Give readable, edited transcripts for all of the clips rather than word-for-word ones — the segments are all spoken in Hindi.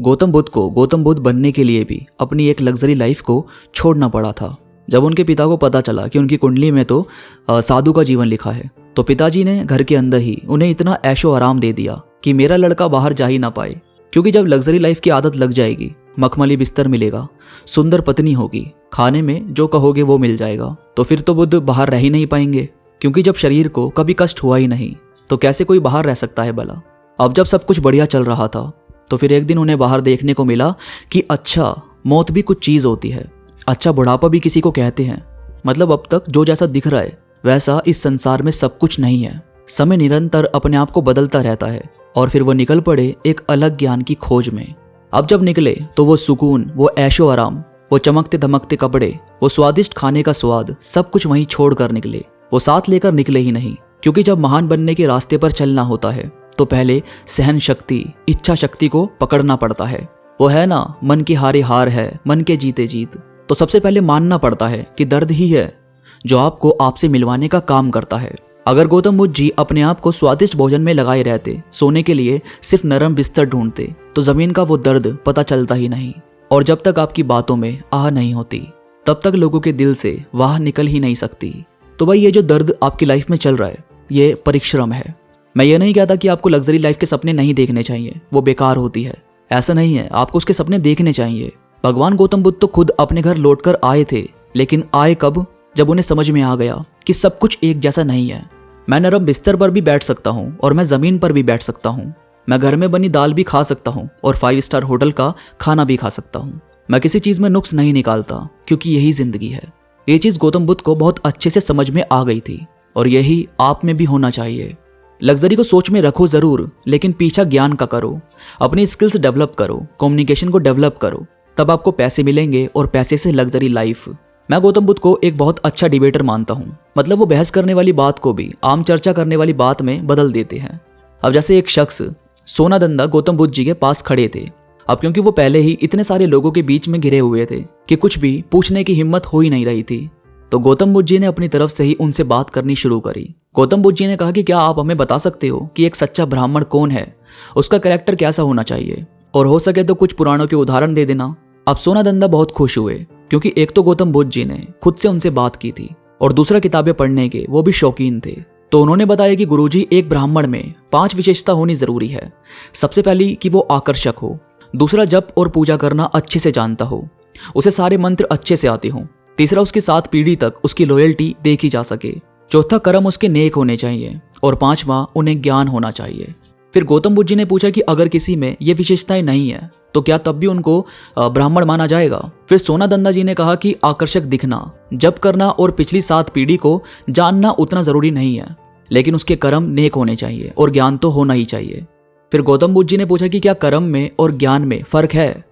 गौतम बुद्ध को गौतम बुद्ध बनने के लिए भी अपनी एक लग्जरी लाइफ को छोड़ना पड़ा था। जब उनके पिता को पता चला कि उनकी कुंडली में तो साधु का जीवन लिखा है, तो पिताजी ने घर के अंदर ही उन्हें इतना ऐशो आराम दे दिया कि मेरा लड़का बाहर जा ही ना पाए। क्योंकि जब लग्जरी लाइफ की आदत लग जाएगी, मखमली बिस्तर मिलेगा, सुंदर पत्नी होगी, खाने में जो कहोगे वो मिल जाएगा, तो फिर तो बुद्ध बाहर रह ही नहीं पाएंगे। क्योंकि जब शरीर को कभी कष्ट हुआ ही नहीं तो कैसे कोई बाहर रह सकता है भला। अब जब सब कुछ बढ़िया चल रहा था तो फिर एक दिन उन्हें बाहर देखने को मिला कि अच्छा, मौत भी कुछ चीज़ होती है, अच्छा बुढ़ापा भी किसी को कहते हैं। मतलब अब तक जो जैसा दिख रहा है वैसा इस संसार में सब कुछ नहीं है। समय निरंतर अपने आप को बदलता रहता है। और फिर वो निकल पड़े एक अलग ज्ञान की खोज में। अब जब निकले तो वो सुकून, वो ऐशो आराम, वो चमकते धमकते कपड़े, वो स्वादिष्ट खाने का स्वाद, सब कुछ वहीं छोड़ कर निकले। वो साथ लेकर निकले ही नहीं, क्योंकि जब महान बनने के रास्ते पर चलना होता है तो पहले सहन शक्ति, इच्छा शक्ति को पकड़ना पड़ता है। वो है ना, मन के हारे हार है, मन के जीते जीत। तो सबसे पहले मानना पड़ता है कि दर्द ही है जो आपको आपसे मिलवाने का काम करता है। अगर गौतम बुद्ध जी अपने आप को स्वादिष्ट भोजन में लगाए रहते, सोने के लिए सिर्फ नरम बिस्तर ढूंढते, तो जमीन का वो दर्द पता चलता ही नहीं। और जब तक आपकी बातों में आह नहीं होती तब तक लोगों के दिल से वाह निकल ही नहीं सकती। तो भाई, ये जो दर्द आपकी लाइफ में चल रहा है ये परिश्रम है। मैं ये नहीं कहता कि आपको लग्जरी लाइफ के सपने नहीं देखने चाहिए, वो बेकार होती है, ऐसा नहीं है। आपको उसके सपने देखने चाहिए। भगवान गौतम बुद्ध तो खुद अपने घर लौटकर आए थे, लेकिन आए कब? जब उन्हें समझ में आ गया कि सब कुछ एक जैसा नहीं है। मैं नरम बिस्तर पर भी बैठ सकता हूँ और मैं जमीन पर भी बैठ सकता हूँ। मैं घर में बनी दाल भी खा सकता हूँ और 5 स्टार होटल का खाना भी खा सकता हूँ। मैं किसी चीज में नुक्स नहीं निकालता, क्योंकि यही जिंदगी है। ये चीज गौतम बुद्ध को बहुत अच्छे से समझ में आ गई थी और यही आप में भी होना चाहिए। लग्जरी को सोच में रखो जरूर, लेकिन पीछा ज्ञान का करो। अपनी स्किल्स डेवलप करो, कम्युनिकेशन को डेवलप करो, तब आपको पैसे मिलेंगे और पैसे से लग्जरी लाइफ। मैं गौतम बुद्ध को एक बहुत अच्छा डिबेटर मानता हूँ। मतलब वो बहस करने वाली बात को भी आम चर्चा करने वाली बात में बदल देते हैं। अब जैसे एक शख्स सोनादंदा गौतम बुद्ध जी के पास खड़े थे। अब क्योंकि वो पहले ही इतने सारे लोगों के बीच में घिरे हुए थे कि कुछ भी पूछने की हिम्मत हो ही नहीं रही थी, तो गौतम बुद्ध जी ने अपनी तरफ से ही उनसे बात करनी शुरू करी। गौतम बुद्ध जी ने कहा कि क्या आप हमें बता सकते हो कि एक सच्चा ब्राह्मण कौन है, उसका कैरेक्टर कैसा होना चाहिए, और हो सके तो कुछ पुराणों के उदाहरण दे देना। अब सोनादंदा बहुत खुश हुए, क्योंकि एक तो गौतम बुद्ध जी ने खुद से उनसे बात की थी और दूसरा किताबें पढ़ने के वो भी शौकीन थे। तो उन्होंने बताया कि गुरुजी, एक ब्राह्मण में 5 विशेषता होनी जरूरी है। सबसे पहली कि वो आकर्षक हो, दूसरा जप और पूजा करना अच्छे से जानता हो, उसे सारे मंत्र अच्छे से आते हों, तीसरा उसकी 7 पीढ़ी तक उसकी लॉयल्टी देखी जा सके, चौथा कर्म उसके नेक होने चाहिए, और 5वां उन्हें ज्ञान होना चाहिए। फिर गौतम बुद्ध जी ने पूछा कि अगर किसी में ये विशेषताएं नहीं है तो क्या तब भी उनको ब्राह्मण माना जाएगा? फिर सोनादंदा जी ने कहा कि आकर्षक दिखना, जप करना और पिछली 7 पीढ़ी को जानना उतना जरूरी नहीं है, लेकिन उसके कर्म नेक होने चाहिए और ज्ञान तो होना ही चाहिए। फिर गौतम बुद्ध जी ने पूछा कि क्या कर्म में और ज्ञान में फर्क है,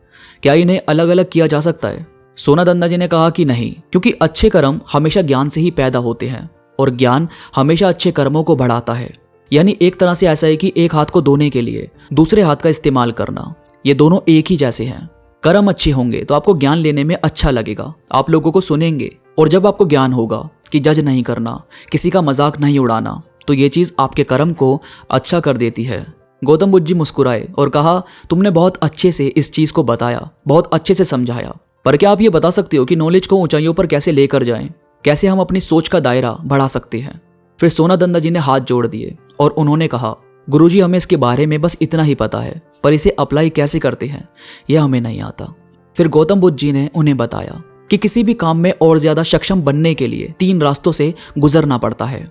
क्या इन्हें अलग अलग किया जा सकता है? सोनादंदा जी ने कहा कि नहीं, क्योंकि अच्छे कर्म हमेशा ज्ञान से ही पैदा होते हैं और ज्ञान हमेशा अच्छे कर्मों को बढ़ाता है। यानी एक तरह से ऐसा है कि एक हाथ को धोने के लिए दूसरे हाथ का इस्तेमाल करना, ये दोनों एक ही जैसे हैं। कर्म अच्छे होंगे तो आपको ज्ञान लेने में अच्छा लगेगा, आप लोगों को सुनेंगे, और जब आपको ज्ञान होगा कि जज नहीं करना, किसी का मजाक नहीं उड़ाना, तो ये चीज आपके कर्म को अच्छा कर देती है। गौतम बुद्ध जी मुस्कुराए और कहा, तुमने बहुत अच्छे से इस चीज को बताया, बहुत अच्छे से समझाया, पर क्या आप ये बता सकते हो कि नॉलेज को ऊंचाइयों पर कैसे लेकर जाएं, कैसे हम अपनी सोच का दायरा बढ़ा सकते हैं? फिर सोनादंदा जी ने हाथ जोड़ दिए और उन्होंने कहा, गुरुजी, हमें इसके बारे में बस इतना ही पता है, पर इसे अप्लाई कैसे करते हैं यह हमें नहीं आता। फिर गौतम बुद्ध जी ने उन्हें बताया कि किसी भी काम में और ज्यादा सक्षम बनने के लिए 3 रास्तों से गुजरना पड़ता है।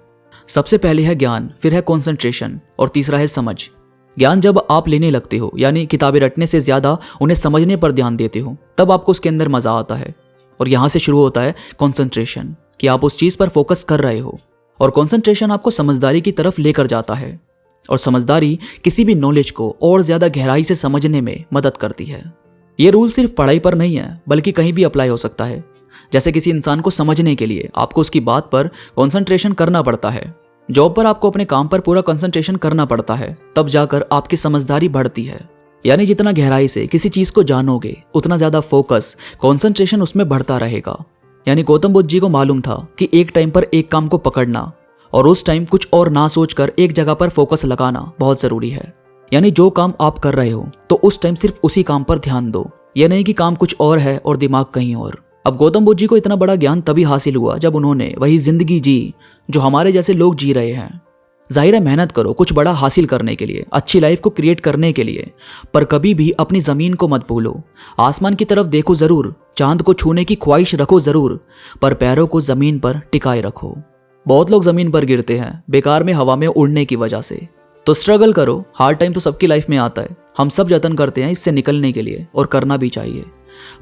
सबसे पहले है ज्ञान, फिर है कॉन्सेंट्रेशन और तीसरा है समझ। ज्ञान जब आप लेने लगते हो, यानी किताबें रटने से ज्यादा उन्हें समझने पर ध्यान देते हो, तब आपको उसके अंदर मजा आता है। और यहाँ से शुरू होता है कॉन्सेंट्रेशन, कि आप उस चीज पर फोकस कर रहे हो, और कॉन्सेंट्रेशन आपको समझदारी की तरफ लेकर जाता है, और समझदारी किसी भी नॉलेज को और ज्यादा गहराई से समझने में मदद करती है। ये रूल सिर्फ पढ़ाई पर नहीं है, बल्कि कहीं भी अप्लाई हो सकता है। जैसे किसी इंसान को समझने के लिए आपको उसकी बात पर कॉन्सेंट्रेशन करना पड़ता है, जॉब पर आपको अपने काम पर पूरा कंसंट्रेशन करना पड़ता है, तब जाकर आपकी समझदारी बढ़ती है। यानी जितना गहराई से किसी चीज को जानोगे, उतना ज्यादा फोकस, कंसंट्रेशन उसमें बढ़ता रहेगा। यानी गौतम बुद्ध जी को मालूम था कि एक टाइम पर एक काम को पकड़ना और उस टाइम कुछ और ना सोचकर एक जगह पर फोकस लगाना बहुत जरूरी है। यानी जो काम आप कर रहे हो तो उस टाइम सिर्फ उसी काम पर ध्यान दो, यह नहीं कि काम कुछ और है और दिमाग कहीं और। अब गौतम बुद्ध जी को इतना बड़ा ज्ञान तभी हासिल हुआ जब उन्होंने वही जिंदगी जी जो हमारे जैसे लोग जी रहे हैं। जाहिर है मेहनत करो कुछ बड़ा हासिल करने के लिए, अच्छी लाइफ को क्रिएट करने के लिए, पर कभी भी अपनी ज़मीन को मत भूलो। आसमान की तरफ देखो ज़रूर, चांद को छूने की ख्वाहिश रखो ज़रूर, पर पैरों को ज़मीन पर टिकाए रखो। बहुत लोग ज़मीन पर गिरते हैं बेकार में हवा में उड़ने की वजह से। तो स्ट्रगल करो, हार्ड टाइम तो सबकी लाइफ में आता है, हम सब जतन करते हैं इससे निकलने के लिए और करना भी चाहिए।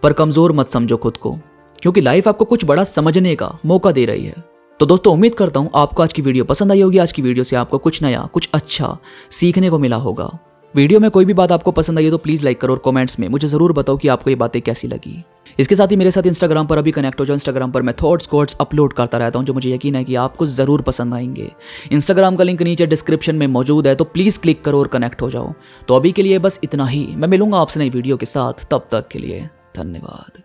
पर कमज़ोर मत समझो खुद को, क्योंकि लाइफ आपको कुछ बड़ा समझने का मौका दे रही है। तो दोस्तों उम्मीद करता हूँ आपको आज की वीडियो पसंद आई होगी। आज की वीडियो से आपको कुछ नया कुछ अच्छा सीखने को मिला होगा। वीडियो में कोई भी बात आपको पसंद आई है तो प्लीज़ लाइक करो और कमेंट्स में मुझे ज़रूर बताओ कि आपको ये बातें कैसी लगी। इसके साथ ही मेरे साथ इंस्टाग्राम पर अभी कनेक्ट हो जाओ। इंस्टाग्राम पर मैं थॉट्स कोट्स अपलोड करता रहता हूँ जो मुझे यकीन है कि आपको ज़रूर पसंद आएंगे। इंस्टाग्राम का लिंक नीचे डिस्क्रिप्शन में मौजूद है, तो प्लीज़ क्लिक करो और कनेक्ट हो जाओ। तो अभी के लिए बस इतना ही, मैं मिलूंगा आपसे नई वीडियो के साथ, तब तक के लिए धन्यवाद।